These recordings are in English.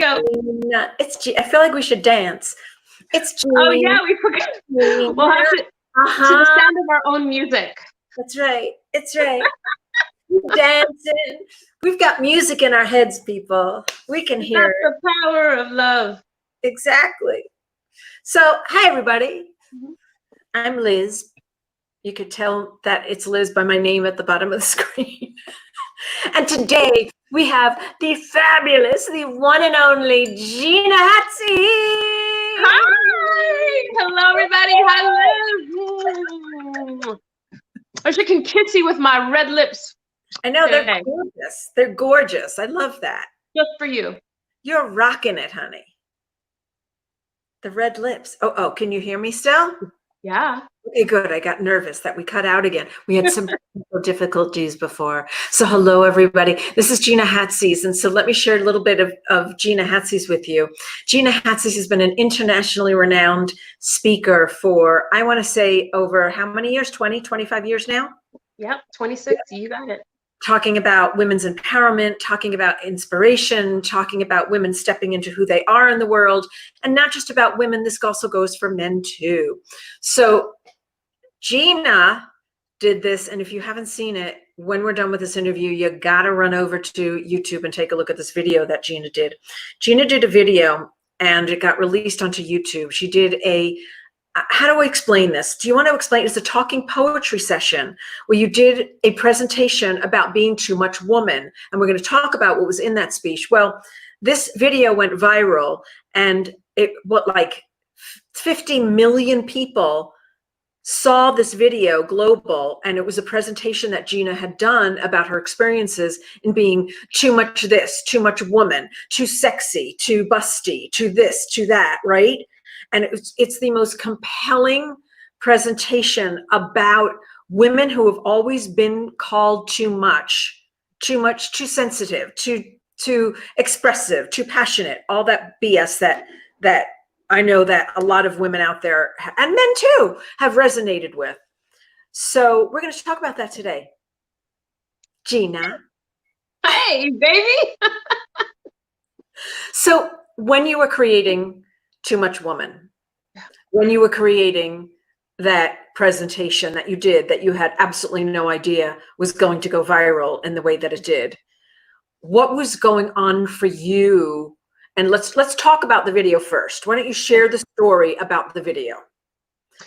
go. I feel like we should dance. It's Gina. Oh yeah, we forgot. We'll have to the sound of our own music. That's right. It's right. Dancing. We've got music in our heads, people. We can hear it. That's the power of love. Exactly. So, hi everybody. I'm Liz. You could tell that it's Liz by my name at the bottom of the screen. And today we have the fabulous, the one and only Gina Hatzis. Hi. Hello, everybody. Hi, Liz. I wish I can kiss you with my red lips. I know, they're gorgeous. They're gorgeous. I love that. Just for you. You're rocking it, honey. The red lips. Oh, can you hear me still? Yeah. Okay, good. I got nervous that we cut out again. We had some difficulties before. So hello, everybody. This is Gina Hatzis. And so let me share a little bit of Gina Hatzis with you. Gina Hatzis has been an internationally renowned speaker for, I want to say, over how many years? 20, 25 years now? Yep, 26. You got it. Talking about women's empowerment, talking about inspiration, talking about women stepping into who they are in the world, and not just about women. This also goes for men too. So Gina did this, and if you haven't seen it, when we're done with this interview, you gotta run over to YouTube and take a look at this video that Gina did. Gina did a video, and it got released onto YouTube. She did a, how do I explain this? Do you want to explain? It's a talking poetry session where you did a presentation about being too much woman. And we're going to talk about what was in that speech. Well, this video went viral, and like 50 million people saw this video global. And it was a presentation that Gina had done about her experiences in being too much this, too much woman, too sexy, too busty, too this, too that, right? And it's the most compelling presentation about women who have always been called too much, too sensitive, too expressive, too passionate, all that BS that I know that a lot of women out there, and men too, have resonated with. So we're going to talk about that today. Gina. Hey, baby. So when you were creating Too Much Woman, when you were creating that presentation that you did, that you had absolutely no idea was going to go viral in the way that it did, what was going on for you? And let's talk about the video first. Why don't you share the story about the video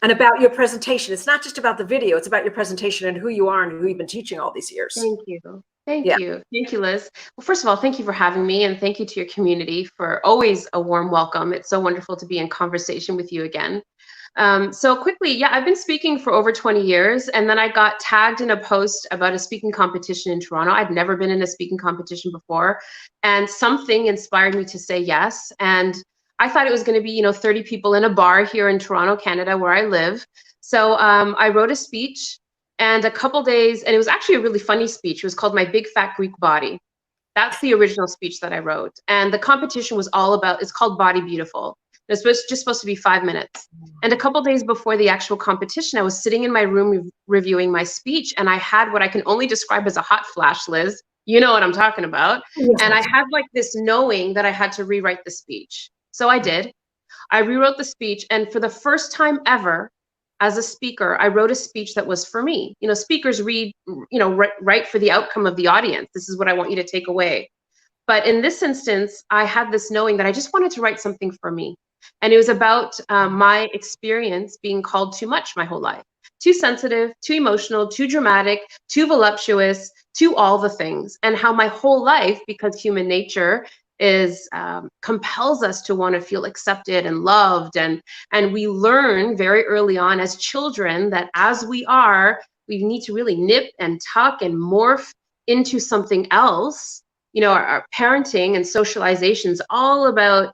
and about your presentation? It's not just about the video, it's about your presentation and who you are and who you've been teaching all these years. Thank you. Thank you. Thank you, Liz. Well, first of all, thank you for having me, and thank you to your community for always a warm welcome. It's so wonderful to be in conversation with you again. So quickly, yeah, I've been speaking for over 20 years, and then I got tagged in a post about a speaking competition in Toronto. I'd never been in a speaking competition before, and something inspired me to say yes. And I thought it was going to be, 30 people in a bar here in Toronto, Canada, where I live. So I wrote a speech, and a couple days, and it was actually a really funny speech. It was called My Big Fat Greek Body. That's the original speech that I wrote. And the competition was all about, it's called Body Beautiful. It's just supposed to be 5 minutes. And a couple days before the actual competition, I was sitting in my room reviewing my speech, and I had what I can only describe as a hot flash, Liz. You know what I'm talking about. Yes. And I had like this knowing that I had to rewrite the speech. So I did. I rewrote the speech, and for the first time ever, as a speaker, I wrote a speech that was for me. Speakers read, write for the outcome of the audience. This is what I want you to take away. But in this instance, I had this knowing that I just wanted to write something for me. And it was about my experience being called too much my whole life. Too sensitive, too emotional, too dramatic, too voluptuous, too all the things. And how my whole life, because human nature is compels us to want to feel accepted and loved, and we learn very early on as children that as we need to really nip and tuck and morph into something else. Our parenting and socialization is all about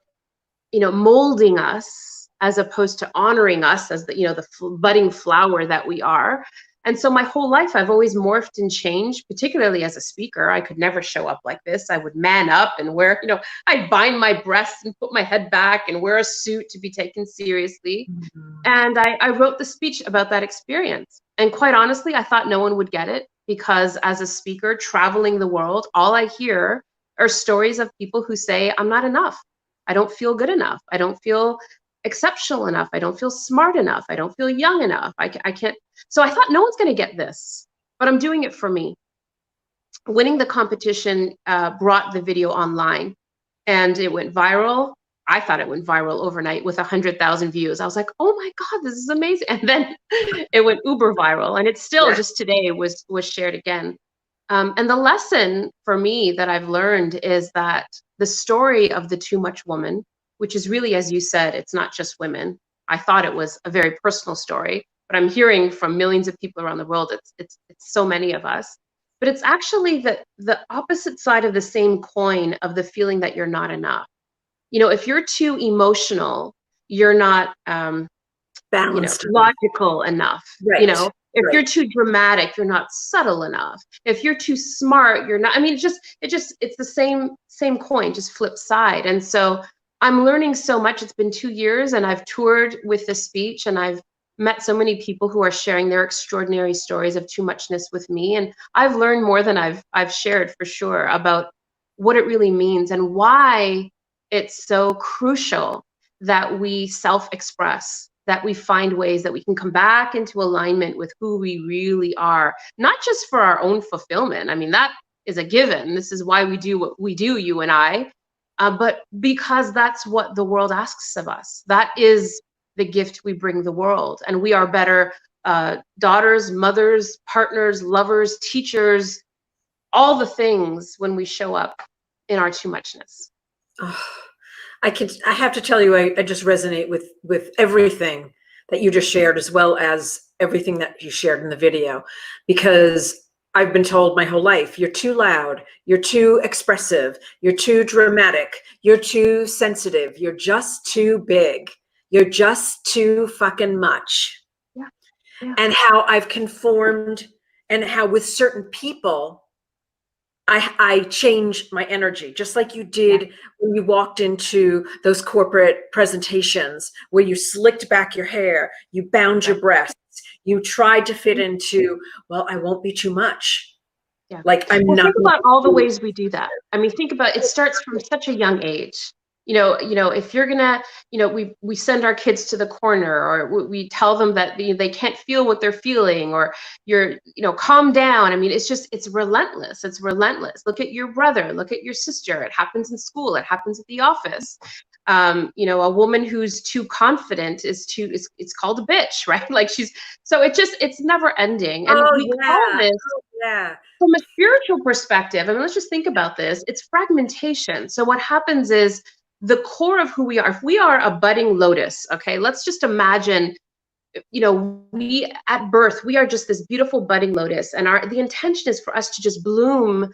molding us as opposed to honoring us as the budding flower that we are. And so my whole life, I've always morphed and changed, particularly as a speaker. I could never show up like this. I would man up and wear, I'd bind my breasts and put my head back and wear a suit to be taken seriously. Mm-hmm. And I wrote the speech about that experience. And quite honestly, I thought no one would get it, because as a speaker traveling the world, all I hear are stories of people who say, I'm not enough. I don't feel good enough. I don't feel exceptional enough. I don't feel smart enough. I don't feel young enough. I can't. So I thought no one's going to get this, but I'm doing it for me. Winning the competition brought the video online, and it went viral. I thought it went viral overnight with 100,000 views. I was like, oh my God, this is amazing. And then it went uber viral, and it's still just today was shared again. And the lesson for me that I've learned is that the story of the Too Much Woman, which is really, as you said, it's not just women. I thought it was a very personal story, but I'm hearing from millions of people around the world, it's so many of us. But it's actually the opposite side of the same coin of the feeling that you're not enough. If you're too emotional, you're not balanced, logical enough. Right. If you're too dramatic, you're not subtle enough. If you're too smart, you're not. I mean, it's the same coin, just flip side. And so I'm learning so much. It's been 2 years, and I've toured with the speech, and I've met so many people who are sharing their extraordinary stories of too muchness with me, and I've learned more than I've shared, for sure, about what it really means and why it's so crucial that we self-express, that we find ways that we can come back into alignment with who we really are, not just for our own fulfillment. I mean, that is a given. This is why we do what we do, you and I, but because that's what the world asks of us. That is the gift we bring the world, and we are better daughters, mothers, partners, lovers, teachers, all the things when we show up in our too muchness. Oh, I have to tell you, I just resonate with everything that you just shared, as well as everything that you shared in the video, because I've been told my whole life, you're too loud, you're too expressive, you're too dramatic, you're too sensitive, you're just too big, you're just too fucking much. Yeah. Yeah. And how I've conformed, and how with certain people, I change my energy, just like you did when you walked into those corporate presentations where you slicked back your hair, you bound your breasts, you tried to fit into, well, I won't be too much. Yeah. Like, I'm not. Think about all the ways we do that. I mean, think about it. Starts from such a young age. If you're gonna, we send our kids to the corner, or we tell them that they can't feel what they're feeling, or calm down. I mean, it's relentless. It's relentless. Look at your brother, look at your sister. It happens in school. It happens at the office. A woman who's too confident it's called a bitch, right? Like it's never ending. And we call this, from a spiritual perspective, I mean, let's just think about this. It's fragmentation. So what happens is, the core of who we are, if we are a budding lotus, okay, let's just imagine, we at birth, we are just this beautiful budding lotus, and the intention is for us to just bloom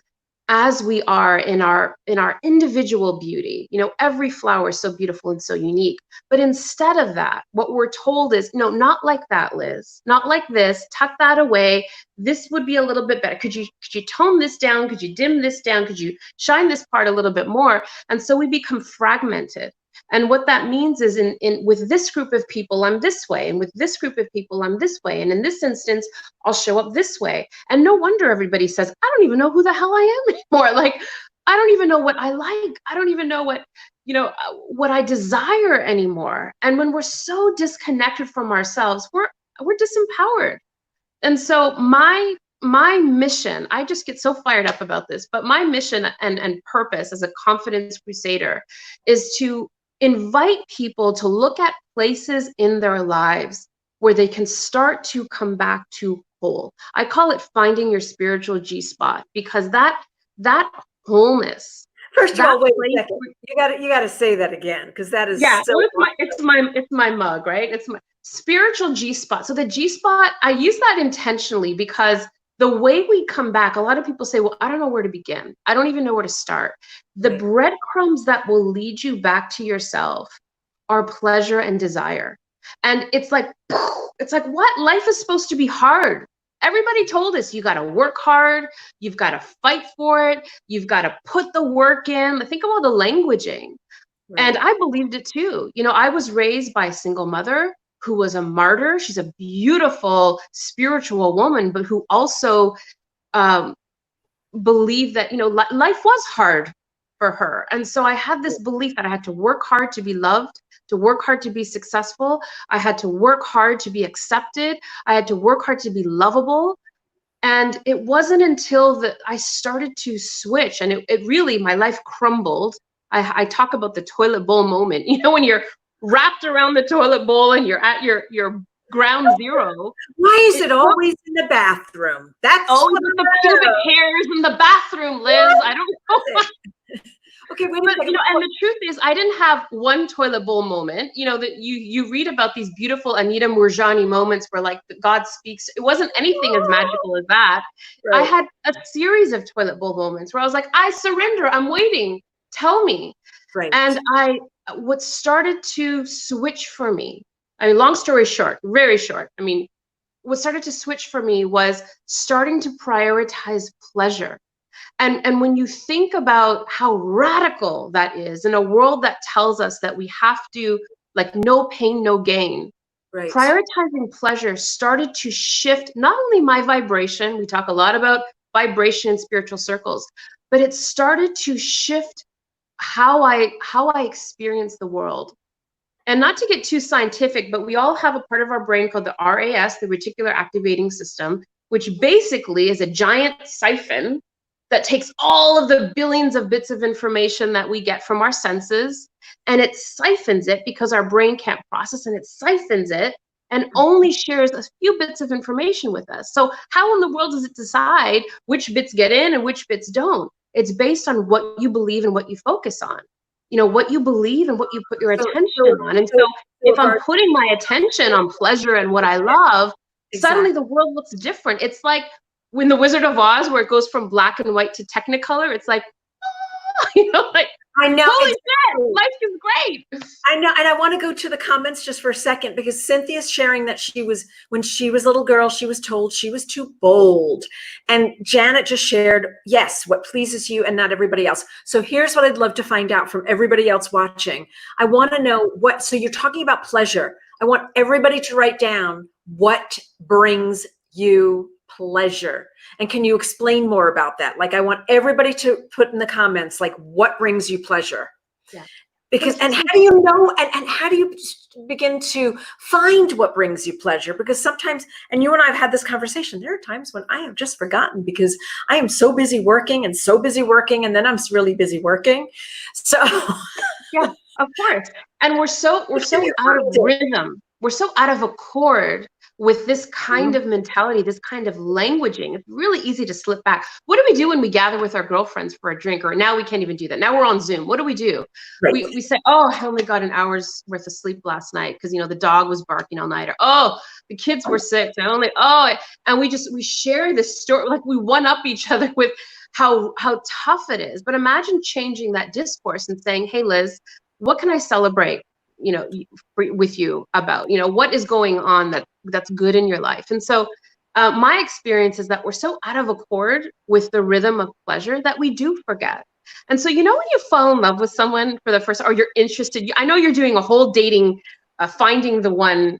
as we are in our individual beauty. Every flower is so beautiful and so unique. But instead of that, what we're told is, not like that, Liz, not like this, tuck that away. This would be a little bit better. Could you tone this down? Could you dim this down? Could you shine this part a little bit more? And so we become fragmented. And what that means is, with this group of people, I'm this way. And with this group of people, I'm this way. And in this instance, I'll show up this way. And no wonder everybody says, I don't even know who the hell I am anymore. Like, I don't even know what I like. I don't even know what I desire anymore. And when we're so disconnected from ourselves, we're disempowered. And so my mission, I just get so fired up about this, but my mission and purpose as a confidence crusader is to invite people to look at places in their lives where they can start to come back to whole. I call it finding your spiritual Gspot, because that wholeness. First of all, wait a second. You gotta say that again, because that is so. It's my mug, right? It's my spiritual Gspot. So the Gspot, I use that intentionally, because the way we come back, a lot of people say, well, I don't know where to begin. I don't even know where to start. The breadcrumbs that will lead you back to yourself are pleasure and desire. And it's like what? Life is supposed to be hard. Everybody told us you got to work hard. You've got to fight for it. You've got to put the work in. Think of all the languaging. Right. And I believed it too. I was raised by a single mother who was a martyr. She's a beautiful spiritual woman, but who also believed that, life was hard. for her. And so I had this belief that I had to work hard to be loved, to work hard to be successful. I had to work hard to be accepted. I had to work hard to be lovable. And it wasn't until that I started to switch, and it really, my life crumbled. I talk about the toilet bowl moment, when you're wrapped around the toilet bowl and you're at your ground zero. Why is it always in the bathroom? That's always the pubic hairs in the bathroom, Liz. I don't know. Okay, wait but, and the truth is, I didn't have one toilet bowl moment. That you read about these beautiful Anita Moorjani moments where like God speaks. It wasn't anything as magical as that. Right. I had a series of toilet bowl moments where I was like, I surrender. I'm waiting. Tell me. Right. And what started to switch for me, I mean, long story short, very short. I mean, what started to switch for me was starting to prioritize pleasure. And when you think about how radical that is in a world that tells us that we have to, like, no pain, no gain, right. Prioritizing pleasure started to shift not only my vibration, we talk a lot about vibration in spiritual circles, but it started to shift how I experience the world. And not to get too scientific, but we all have a part of our brain called the RAS, the reticular activating system, which basically is a giant siphon that takes all of the billions of bits of information that we get from our senses, and it siphons it because our brain can't process, and it siphons it and only shares a few bits of information with us. So how in the world does it decide which bits get in and which bits don't? It's based on what you believe and what you focus on. What you believe and what you put your attention on. And so if I'm putting my attention on pleasure and what I love, suddenly the world looks different. It's like when the Wizard of Oz, where it goes from black and white to Technicolor, it's like, like, I know. Holy shit, life is great. I know. And I want to go to the comments just for a second, because Cynthia's sharing that when she was a little girl, she was told she was too bold. And Janet just shared, yes, what pleases you and not everybody else. So here's what I'd love to find out from everybody else watching. I want to know so you're talking about pleasure. I want everybody to write down what brings you pleasure. And can you explain more about that? Like, I want everybody to put in the comments, like, what brings you pleasure? Yeah. Because, and how do you know, and how do you begin to find what brings you pleasure? Because sometimes, and you and I have had this conversation, there are times when I have just forgotten because I am so busy working, and then I'm really busy working. So yeah, of course. And we're so out of rhythm. We're so out of accord with this kind of mentality, this kind of languaging. It's really easy to slip back. What do we do when we gather with our girlfriends for a drink? Or now we can't even do that. Now we're on Zoom. What do we do? Right. We say, oh, I only got an hour's worth of sleep last night because, the dog was barking all night. Or, oh, the kids were sick. And we share this story, like we one up each other with how tough it is. But imagine changing that discourse and saying, hey, Liz, what can I celebrate? With you about, what is going on that's good in your life. And so my experience is that we're so out of accord with the rhythm of pleasure that we do forget. And so, when you fall in love with someone for the first, or you're interested, I know you're doing a whole dating, finding the one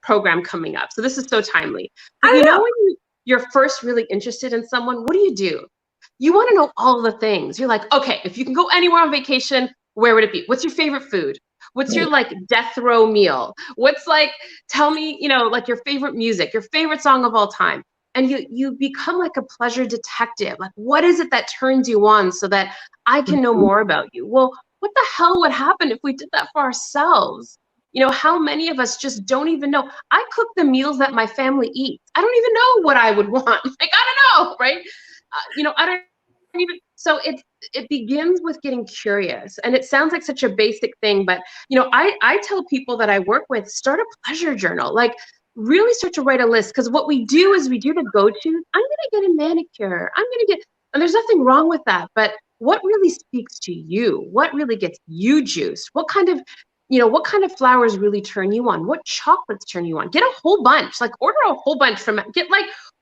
program coming up. So this is so timely. But when you're first really interested in someone, what do? You want to know all the things. You're like, okay, if you can go anywhere on vacation, where would it be? What's your favorite food? What's your death row meal? What's tell me, like your favorite music, your favorite song of all time. And you become like a pleasure detective. Like, what is it that turns you on so that I can know more about you? Well, what the hell would happen if we did that for ourselves? How many of us just don't even know? I cook the meals that my family eats. I don't even know what I would want. I don't know, right? I don't even, so it begins with getting curious. And it sounds like such a basic thing, but I tell people that I work with, start a pleasure journal. Like, really start to write a list, because what we do is we do the go-to. I'm gonna get a manicure. And there's nothing wrong with that, but what really speaks to you? What really gets you juiced? What kind of flowers really turn you on? What chocolates turn you on? Get a whole bunch, order a whole bunch get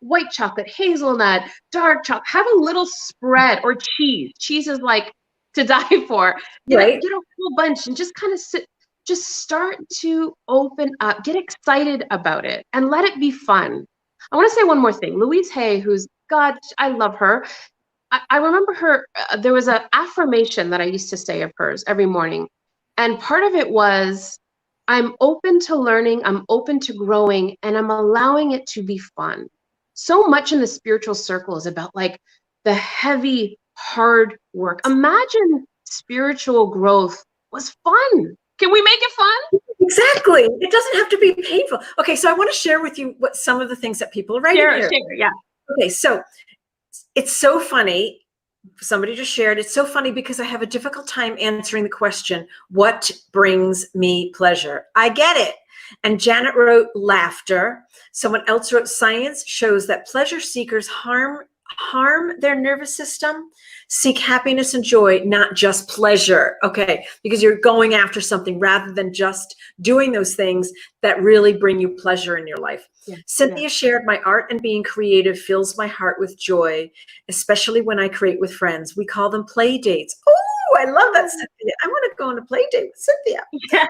white chocolate, hazelnut, dark chocolate, have a little spread, or cheese. Cheese is to die for. Get a whole bunch and just kind of start to open up, get excited about it, and let it be fun. I want to say one more thing. Louise Hay, God, I love her. I remember her, there was an affirmation that I used to say of hers every morning. And part of it was, I'm open to learning, I'm open to growing, and I'm allowing it to be fun. So much in the spiritual circle is about like the heavy, hard work. Imagine spiritual growth was fun. Can we make it fun? Exactly. It doesn't have to be painful. Okay, so I want to share with you what some of the things that people are writing here. Share, yeah. Okay, so it's so funny. Somebody just shared, it's so funny because I have a difficult time answering the question, what brings me pleasure? I get it. And Janet wrote laughter. Someone else wrote science shows that pleasure seekers harm their nervous system, seek happiness and joy, not just pleasure. Okay, because you're going after something rather than just doing those things that really bring you pleasure in your life. Yeah, Cynthia shared, my art and being creative fills my heart with joy, especially when I create with friends. We call them play dates. Oh, I love that, Cynthia. I want to go on a play date with Cynthia. Yeah.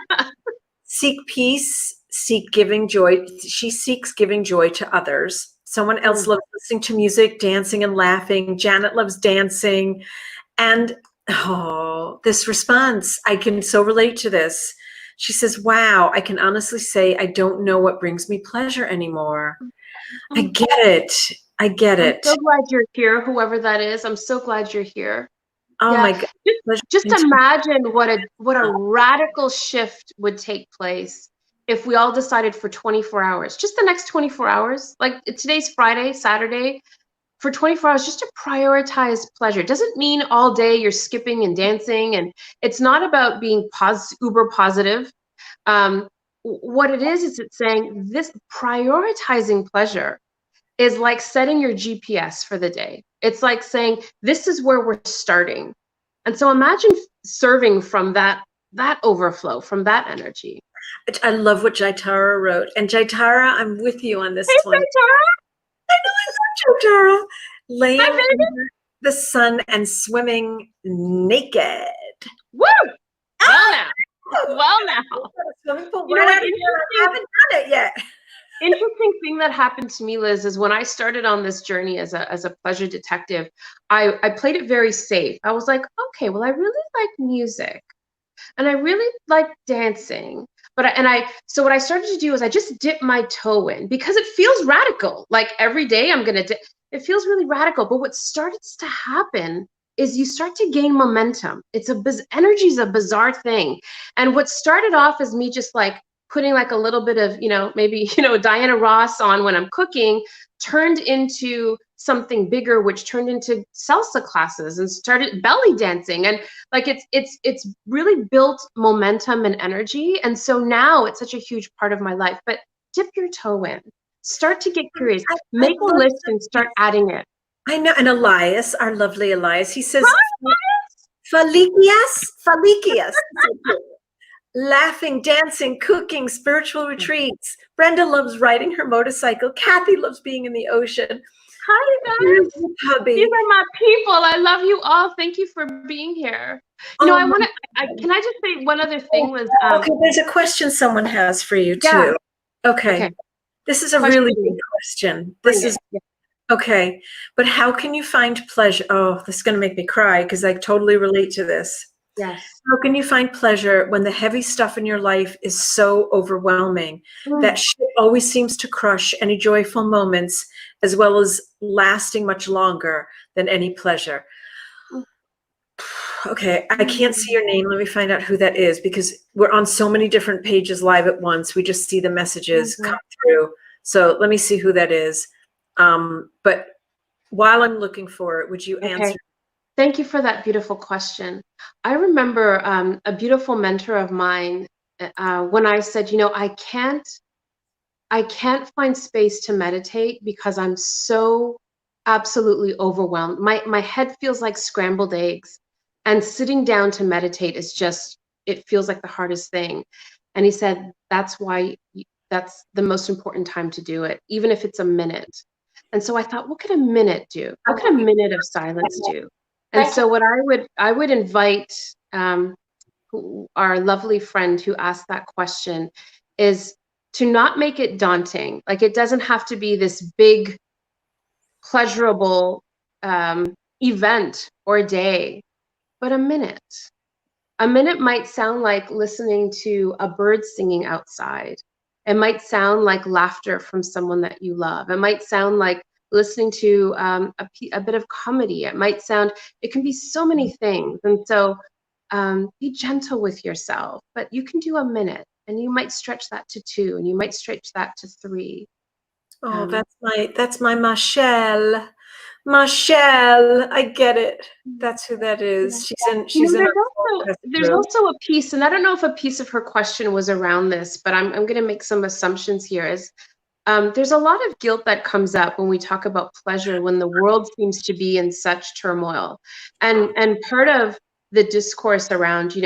Seek peace, seek giving joy. She seeks giving joy to others. Someone else loves listening to music, dancing and laughing. Janet loves dancing. And this response, I can so relate to this. She says, wow, I can honestly say I don't know what brings me pleasure anymore. I get it. I get it. I'm so glad you're here, whoever that is. I'm so glad you're here. Oh Yeah. my God. Just imagine what a radical shift would take place if we all decided for 24 hours, just the next 24 hours, like today's Friday, Saturday, for 24 hours, just to prioritize pleasure. It doesn't mean all day you're skipping and dancing, and it's not about being uber positive. What it is it's saying this prioritizing pleasure is like setting your GPS for the day. It's like saying, this is where we're starting. And so imagine serving from that overflow, from that energy. I love what Jaitara wrote. And Jaitara, I'm with you on this Hey, one. Jaitara. I know, I love Jaitara. Laying under the sun and swimming naked. Woo! Well now. Well now. Swimming pool right out of here. I haven't done it yet. Interesting thing that happened to me, Liz, is when I started on this journey as a pleasure detective, I played it very safe. I was like, okay, well, I really like music and I really like dancing. So what I started to do is I just dip my toe in because it feels radical. Like every day I'm going to it feels really radical. But what starts to happen is you start to gain momentum. Energy is a bizarre thing. And what started off as me just like putting like a little bit of, maybe, Diana Ross on when I'm cooking, turned into something bigger, which turned into salsa classes and started belly dancing. And like, it's really built momentum and energy. And so now it's such a huge part of my life, but dip your toe in, start to get curious, make a list and start adding it. I know. And Elias, our lovely Elias, he says, Hi, Falikias. Laughing, dancing, cooking, spiritual retreats. Brenda loves riding her motorcycle. Kathy loves being in the ocean. Hi, guys. These are my people. I love you all. Thank you for being here. Can I just say one other thing was, okay, there's a question someone has for you too. Okay. This is a really good question. Okay. But how can you find pleasure? Oh, this is going to make me cry because I totally relate to this. Yes. How can you find pleasure when the heavy stuff in your life is so overwhelming? That shit always seems to crush any joyful moments as well as lasting much longer than any pleasure. Okay, I can't see your name. Let me find out who that is because we're on so many different pages live at once. We just see the messages come through. So let me see who that is. But while I'm looking for it, would you answer? Thank you for that beautiful question. I remember a beautiful mentor of mine when I said, I can't find space to meditate because I'm so absolutely overwhelmed. My head feels like scrambled eggs, and sitting down to meditate is just, it feels like the hardest thing. And he said, that's the most important time to do it, even if it's a minute. And so I thought, what could a minute do? What could a minute of silence do? And so what I would invite our lovely friend who asked that question is to not make it daunting. Like it doesn't have to be this big, pleasurable event or day, but a minute. A minute might sound like listening to a bird singing outside. It might sound like laughter from someone that you love. It might sound like listening to a bit of comedy. It can be so many things. And so be gentle with yourself, but you can do a minute, and you might stretch that to 2, and you might stretch that to 3. Oh, that's my Michelle. Michelle, I get it. That's who that is. She's in There's also a piece, and I don't know if a piece of her question was around this, but I'm going to make some assumptions here. There's a lot of guilt that comes up when we talk about pleasure, when the world seems to be in such turmoil, and part of the discourse around,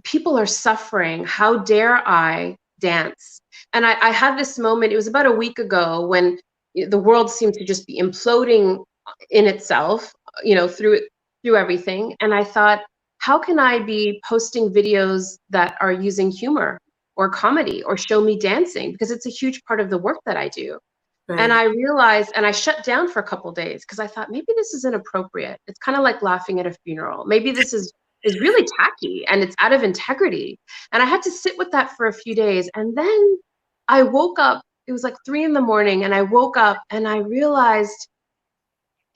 people are suffering. How dare I dance? And I had this moment, it was about a week ago, when the world seemed to just be imploding in itself, through everything. And I thought, how can I be posting videos that are using humor or comedy or show me dancing? Because it's a huge part of the work that I do. Right. And I realized, and I shut down for a couple days because I thought, maybe this is inappropriate. It's kind of like laughing at a funeral. Maybe this is really tacky and it's out of integrity. And I had to sit with that for a few days. And then I woke up, it was like 3 a.m, and I woke up and I realized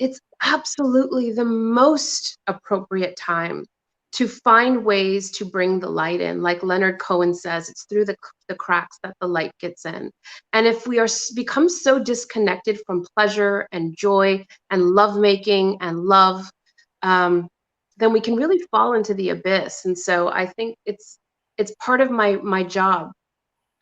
it's absolutely the most appropriate time to find ways to bring the light in. Like Leonard Cohen says, it's through the cracks that the light gets in. And if we become so disconnected from pleasure and joy and lovemaking and love, then we can really fall into the abyss. And so I think it's part of my job.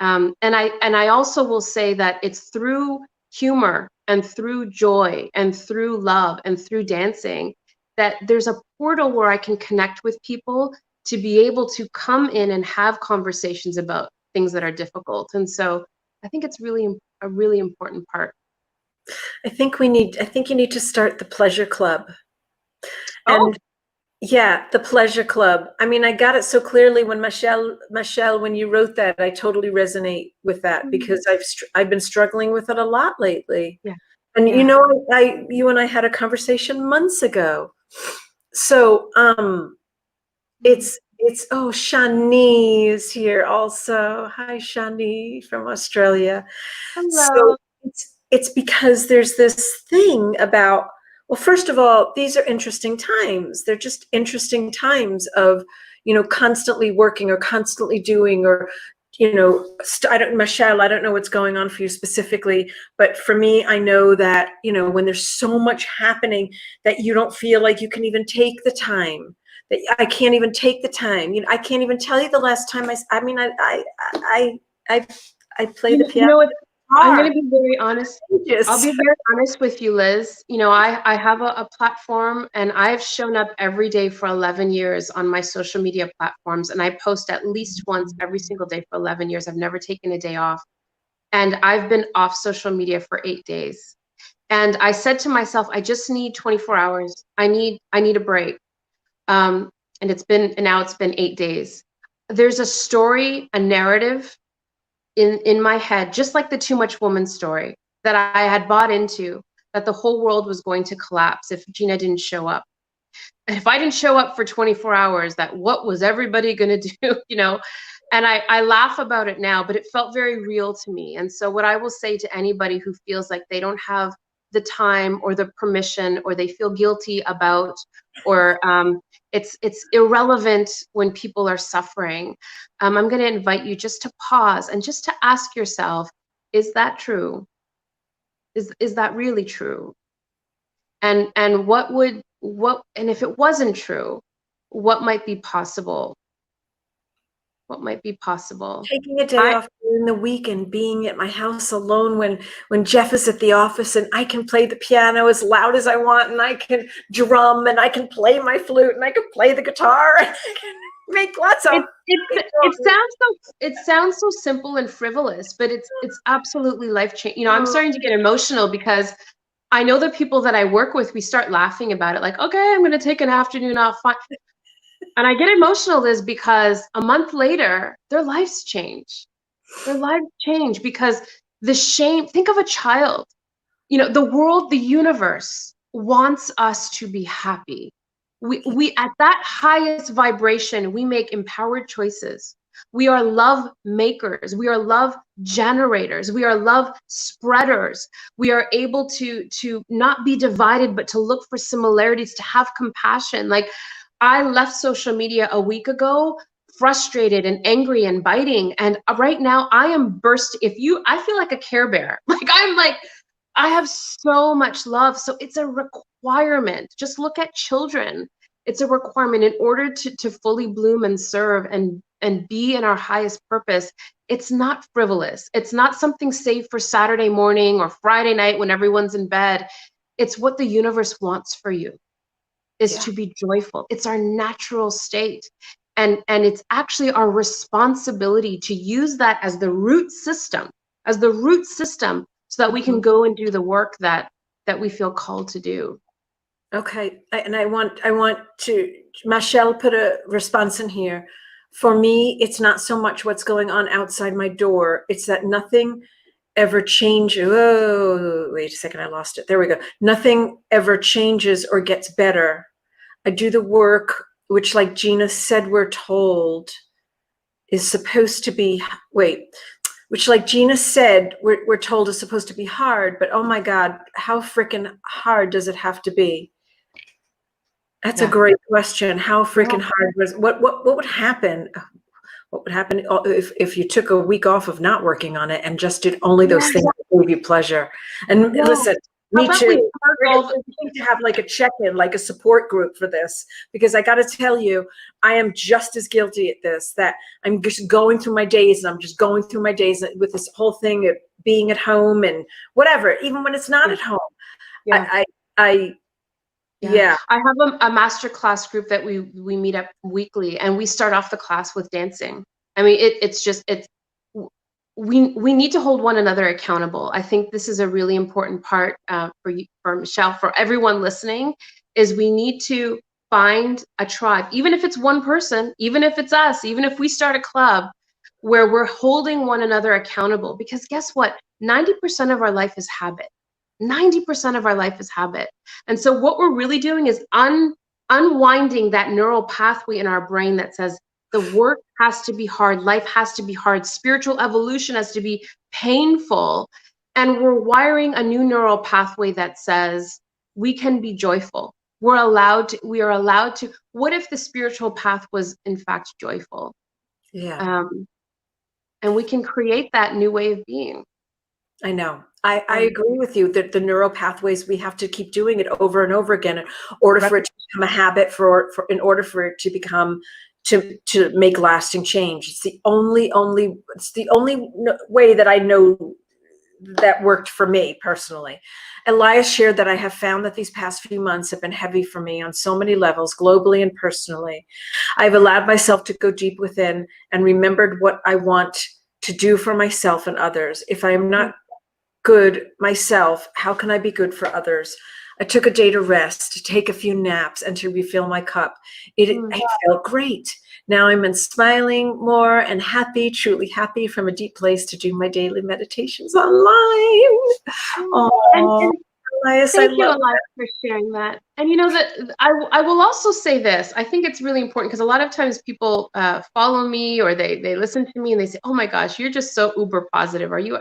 And I also will say that it's through humor and through joy and through love and through dancing that there's a portal where I can connect with people to be able to come in and have conversations about things that are difficult. And so I think it's really a really important part. I think you need to start the pleasure club. Oh. Yeah, the pleasure club. I mean, I got it so clearly when Michelle, when you wrote that, I totally resonate with that because I've been struggling with it a lot lately. Yeah. And you and I had a conversation months ago. So, it's Shani is here also. Hi, Shani from Australia. Hello. So it's because there's this thing about, well, first of all, these are interesting times. They're just interesting times of, constantly working or constantly doing or, Michelle, I don't know what's going on for you specifically, but for me, I know that, when there's so much happening that you don't feel like you can even take the time, that I can't even take the time. I can't even tell you the last time I play the piano. I'm going to be very honest. I'll be very honest with you, Liz. I have a platform, and I've shown up every day for 11 years on my social media platforms, and I post at least once every single day for 11 years. I've never taken a day off. And I've been off social media for 8 days. And I said to myself, I just need 24 hours. I need a break. And now it's been 8 days. There's a story, a narrative in my head, just like the Too Much Woman story that I had bought into, that the whole world was going to collapse if Gina didn't show up. And if I didn't show up for 24 hours, that what was everybody going to do, And I laugh about it now, but it felt very real to me. And so what I will say to anybody who feels like they don't have the time or the permission, or they feel guilty about, or it's irrelevant when people are suffering, I'm going to invite you just to pause and just to ask yourself, is that true? Is that really true? And if it wasn't true, what might be possible? What might be possible? Taking a day off during the week and being at my house alone when Jeff is at the office, and I can play the piano as loud as I want, and I can drum, and I can play my flute, and I can play the guitar, and I can make lots of. It sounds so simple and frivolous, but it's absolutely life-changing. I'm starting to get emotional because I know the people that I work with, we start laughing about it, like, okay, I'm going to take an afternoon off. Fine. And I get emotional is because a month later, their lives change. Their lives change because the shame, think of a child, the world, the universe wants us to be happy. We at that highest vibration, we make empowered choices. We are love makers. We are love generators. We are love spreaders. We are able to not be divided, but to look for similarities, to have compassion. Like, I left social media a week ago, frustrated and angry and biting. And right now I am burst. I feel like a Care Bear. Like, I have so much love. So it's a requirement. Just look at children. It's a requirement in order to fully bloom and serve and be in our highest purpose. It's not frivolous. It's not something saved for Saturday morning or Friday night when everyone's in bed. It's what the universe wants for you, is Yeah. to be joyful. It's our natural state. And it's actually our responsibility to use that as the root system, so that we can go and do the work that we feel called to do. Okay, and I want to, Michelle put a response in here. For me, it's not so much what's going on outside my door. It's that nothing ever changes. Oh, wait a second, I lost it. There we go. Nothing ever changes or gets better. I do the work, which, like Gina said, we're told is supposed to be, which, like Gina said, we're told is supposed to be hard, but oh my God, how freaking hard does it have to be? That's a great question. How freaking hard was, what would happen? What would happen if you took a week off of not working on it and just did only those things that gave you pleasure? And listen, me too. We need to have like a check-in, like a support group for this, because I got to tell you, I am just as guilty at this, that I'm just going through my days with this whole thing of being at home and whatever, even when it's not at home. Yeah. I have a masterclass group that we meet up weekly, and we start off the class with dancing. I mean, we need to hold one another accountable. I think this is a really important part for Michelle, for everyone listening, is we need to find a tribe, even if it's one person, even if it's us, even if we start a club where we're holding one another accountable. Because guess what? 90% of our life is habit. 90% of our life is habit. And so what we're really doing is unwinding that neural pathway in our brain that says the work has to be hard, life has to be hard, spiritual evolution has to be painful. And we're wiring a new neural pathway that says we can be joyful. We are allowed to. What if the spiritual path was in fact joyful? Yeah. And we can create that new way of being. I know. I agree with you that the neural pathways, we have to keep doing it over and over again in order for it to become a habit, in order for it to become, to make lasting change. It's the only way that I know that worked for me personally. Elias shared that I have found that these past few months have been heavy for me on so many levels, globally and personally. I've allowed myself to go deep within and remembered what I want to do for myself and others. If I am not good myself, how can I be good for others? I took a day to rest, to take a few naps, and to refill my cup. It felt great. Now I'm smiling more and happy, truly happy, from a deep place to do my daily meditations online. Oh, Elias, thank you, Elias, for sharing that. And you know that I will also say this. I think it's really important because a lot of times people follow me or they listen to me and they say, "Oh my gosh, you're just so uber positive. Are you?"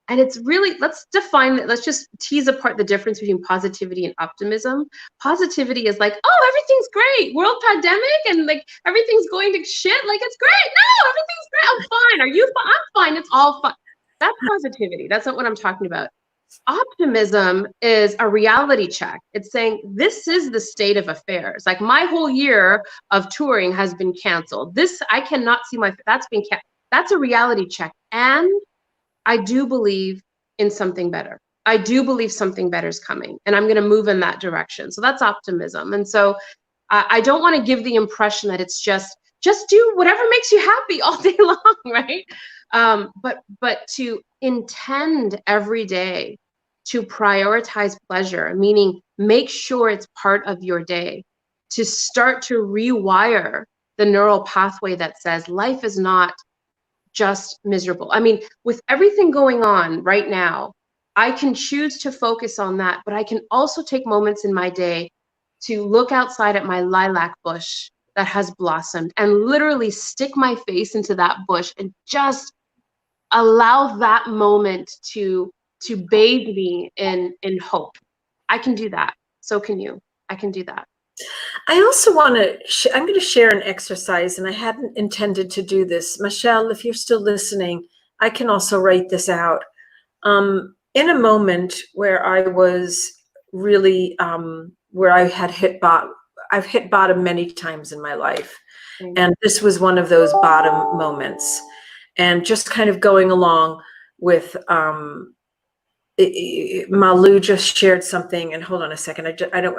And it's really, let's define that. Let's just tease apart the difference between positivity and optimism. Positivity is like, oh, everything's great. World pandemic and like everything's going to shit. Like, it's great. No, everything's great. I'm fine. Are you fine? I'm fine. It's all fine. That's positivity. That's not what I'm talking about. Optimism is a reality check. It's saying this is the state of affairs. Like, my whole year of touring has been canceled. I cannot see that's been canceled. That's a reality check. And I do believe in something better. I do believe something better is coming, and I'm going to move in that direction. So that's optimism. And so I don't want to give the impression that it's just do whatever makes you happy all day long, right? But to intend every day to prioritize pleasure, meaning make sure it's part of your day, to start to rewire the neural pathway that says life is not just miserable. I mean, with everything going on right now, I can choose to focus on that, but I can also take moments in my day to look outside at my lilac bush that has blossomed and literally stick my face into that bush and just allow that moment to bathe me in hope. I can do that. So can you. I can do that. I also want to, I'm going to share an exercise, and I hadn't intended to do this. Michelle, if you're still listening, I can also write this out. In a moment where I was really, where I had hit bottom, I've hit bottom many times in my life. And this was one of those bottom moments. And just kind of going along with, Malu just shared something, and hold on a second. I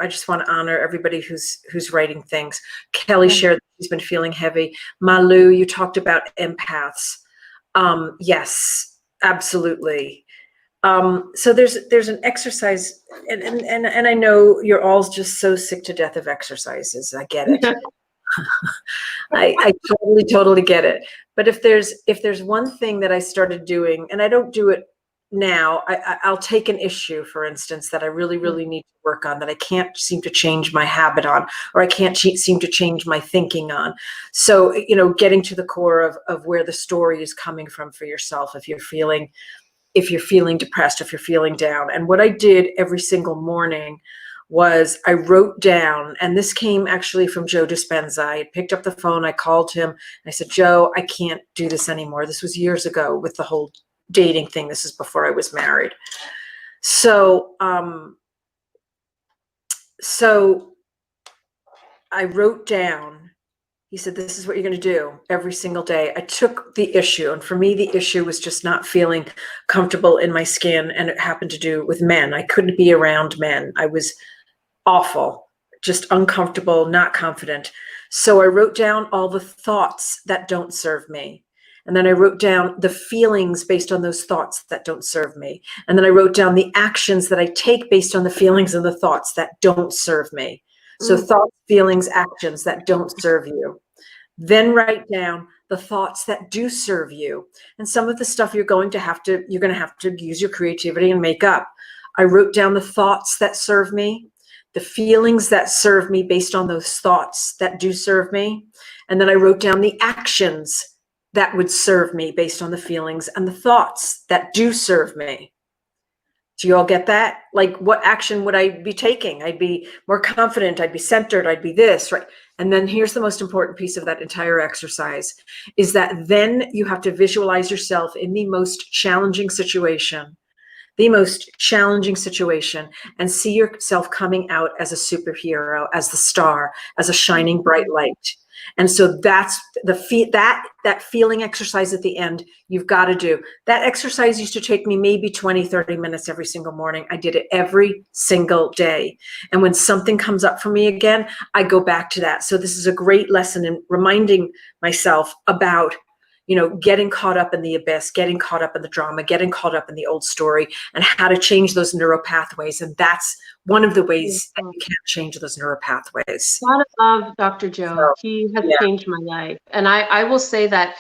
just want to honor everybody who's writing things. Kelly shared that she's been feeling heavy. Malu, you talked about empaths. Yes, absolutely. So there's an exercise, and I know you're all just so sick to death of exercises. I get it. I totally get it. But if there's one thing that I started doing, and I don't do it now, I'll take an issue, for instance, that I really need to work on, that I can't seem to change my habit on, or I can't seem to change my thinking on. So, getting to the core of where the story is coming from for yourself, if you're feeling depressed, if you're feeling down. And what I did every single morning was I wrote down, and this came actually from Joe Dispenza. I picked up the phone, I called him, and I said, Joe, I can't do this anymore. This was years ago with the whole dating thing. This is before I was married. So I wrote down, he said, this is what you're going to do every single day. I took the issue, and for me, the issue was just not feeling comfortable in my skin, and it happened to do with men. I couldn't be around men. I was awful, just uncomfortable, not confident. So I wrote down all the thoughts that don't serve me. And then I wrote down the feelings based on those thoughts that don't serve me. And then I wrote down the actions that I take based on the feelings and the thoughts that don't serve me. So thoughts, feelings, actions that don't serve you. Then write down the thoughts that do serve you. And some of the stuff you're going to have to use your creativity and make up. I wrote down the thoughts that serve me, the feelings that serve me based on those thoughts that do serve me. And then I wrote down the actions that would serve me based on the feelings and the thoughts that do serve me. Do you all get that? Like, what action would I be taking? I'd be more confident. I'd be centered. I'd be this, right? And then here's the most important piece of that entire exercise is that then you have to visualize yourself in the most challenging situation, and see yourself coming out as a superhero, as the star, as a shining bright light. And so that's that feeling exercise at the end you've got to do. That exercise used to take me maybe 20, 30 minutes every single morning. I did it every single day. And when something comes up for me again, I go back to that. So this is a great lesson in reminding myself about, getting caught up in the abyss, getting caught up in the drama, getting caught up in the old story, and how to change those neural pathways. And that's one of the ways that you can change those neural pathways. Gotta love Dr. Joe. He has changed my life. And I will say that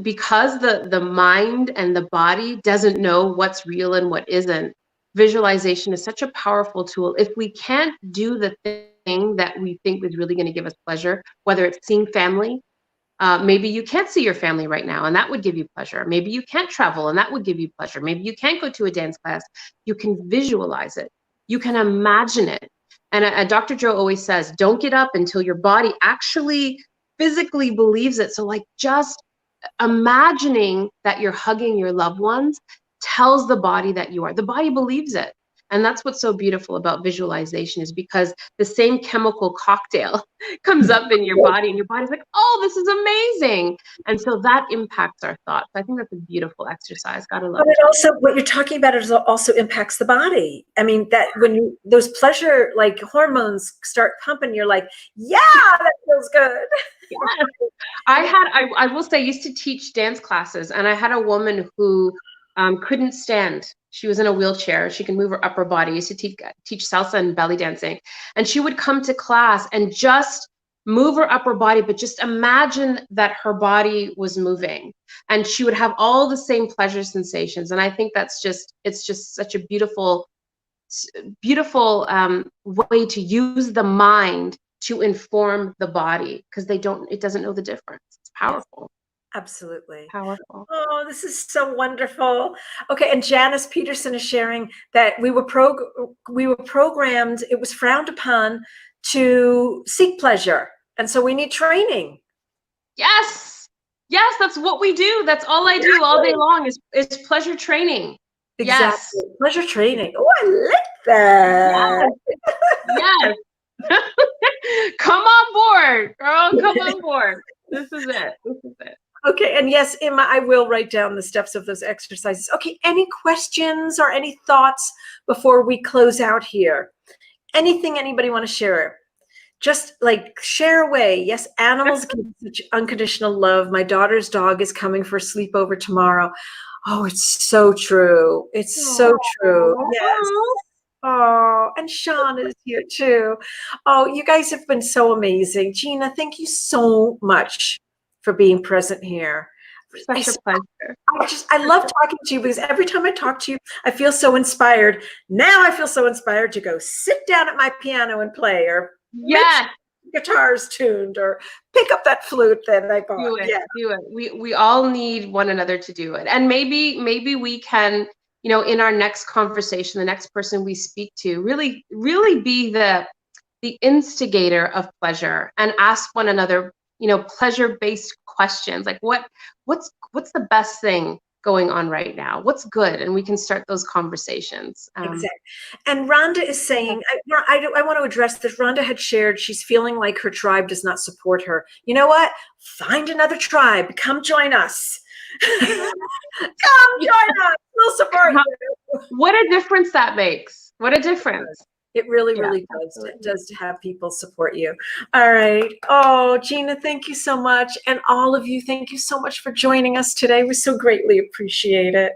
because the mind and the body doesn't know what's real and what isn't, visualization is such a powerful tool. If we can't do the thing that we think is really going to give us pleasure, whether it's seeing family, maybe you can't see your family right now, and that would give you pleasure. Maybe you can't travel, and that would give you pleasure. Maybe you can't go to a dance class. You can visualize it. You can imagine it. And Dr. Joe always says, don't get up until your body actually physically believes it. So like just imagining that you're hugging your loved ones tells the body that you are. The body believes it. And that's what's so beautiful about visualization, is because the same chemical cocktail comes up in your body, and your body's like, oh, this is amazing. And so that impacts our thoughts. I think that's a beautiful exercise. Gotta love But it. it also, what you're talking about is also impacts the body. I mean, that when those pleasure, like, hormones start pumping, you're like, yeah, that feels good. Yes. I will say, I used to teach dance classes, and I had a woman who couldn't stand. She was in a wheelchair. She can move her upper body. I used to teach salsa and belly dancing. And she would come to class and just move her upper body, but just imagine that her body was moving and she would have all the same pleasure sensations. And I think it's just such a beautiful way to use the mind to inform the body, because it doesn't know the difference. It's powerful. Absolutely. Powerful. Oh, this is so wonderful. Okay, and Janice Peterson is sharing that we were programmed, it was frowned upon to seek pleasure. And so we need training. Yes. Yes, that's what we do. That's all I do all day long is pleasure training. Exactly. Yes. Pleasure training. Oh, I like that. Yes. Yes. Come on board, girl. Come on board. This is it. This is it. Okay, and yes, Emma, I will write down the steps of those exercises. Okay, any questions or any thoughts before we close out here? Anything anybody want to share? Just like share away. Yes, animals give such unconditional love. My daughter's dog is coming for a sleepover tomorrow. Oh, it's so true. It's so true. Yes. Oh, and Sean is here too. Oh, you guys have been so amazing. Gina, thank you so much for being present here. Such a pleasure. I love talking to you because every time I talk to you, I feel so inspired. Now I feel so inspired to go sit down at my piano and play, or yes, guitar's tuned, or pick up that flute that I bought. Do it. Do it. We all need one another to do it. And maybe we can, in our next conversation, the next person we speak to, really be the instigator of pleasure, and ask one another, pleasure-based questions, like what's the best thing going on right now? What's good? And we can start those conversations. Exactly. And Rhonda is saying, I want to address this. Rhonda had shared she's feeling like her tribe does not support her. You know what? Find another tribe. Come join us. Come join us. We'll support you. What a difference that makes. What a difference. It really does. Absolutely. It does to have people support you. All right. Oh, Gina, thank you so much. And all of you, thank you so much for joining us today. We so greatly appreciate it.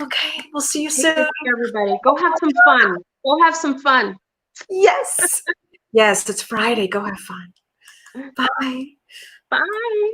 Okay, we'll see you soon. Take care, everybody. Go have some fun. Go have some fun. Yes. Yes, it's Friday. Go have fun. Bye. Bye.